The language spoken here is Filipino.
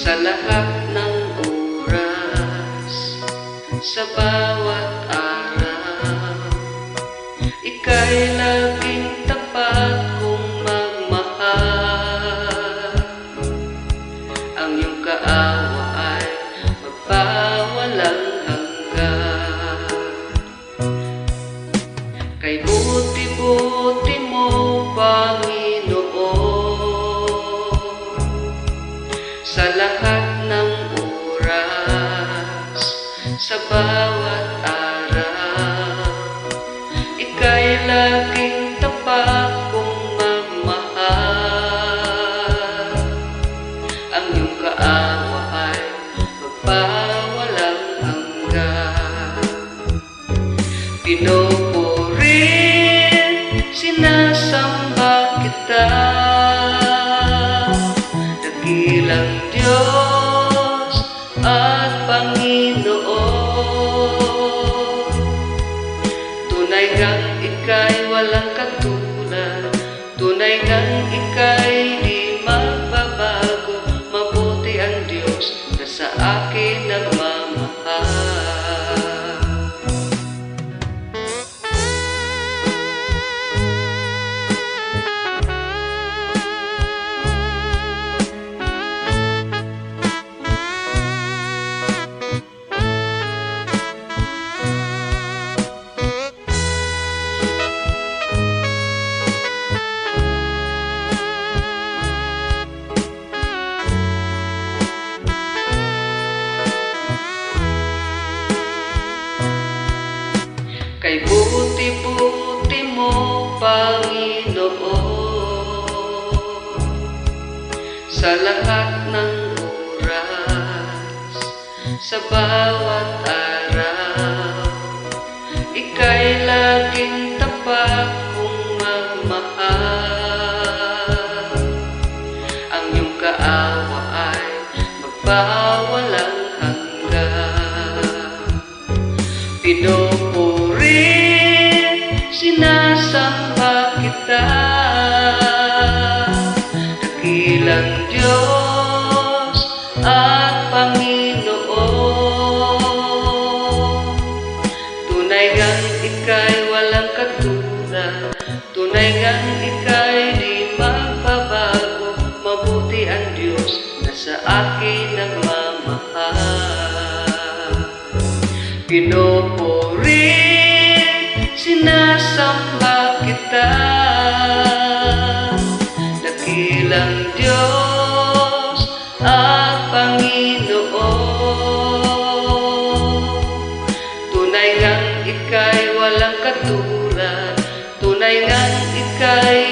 sa lahat ng oras, sa bawat araw. Ika'y laging tapat kong magmahal. Ang iyong kaawa ay magpawalang hanggan. Kay buti-buti mo, Panginoon, sa lahat ng oras, sa bawat araw. Ika'y laging tapat kong magmahal. Ang iyong kaawa ay magpawalang hanggan. Pinupurit, sinasamba kita, dakilang Diyos at Panginoon. Tunay ngang ika'y walang katulad, tunay ngang ika'y di magbabago. Mabuti ang Diyos na sa akin nagmamahal. Kay buti-buti mo, Panginoon, sa lahat ng oras, sa bawat araw. Ika'y laging tapat kong magmahal. Ang iyong kaawa ay magpawalang hanggan. Pinupurit, sinasamba kita, dakilang Diyos at Panginoon. Tunay ngang ika'y walang katulad, tunay ngang ika'y di magbabago. Mabuti ang Diyos na sa akin nagmamahal. Pinupurit, sinasamba kita, dakilang Diyos at Panginoon. Tunay ngang ika'y walang katulad, tunay ngang ika'y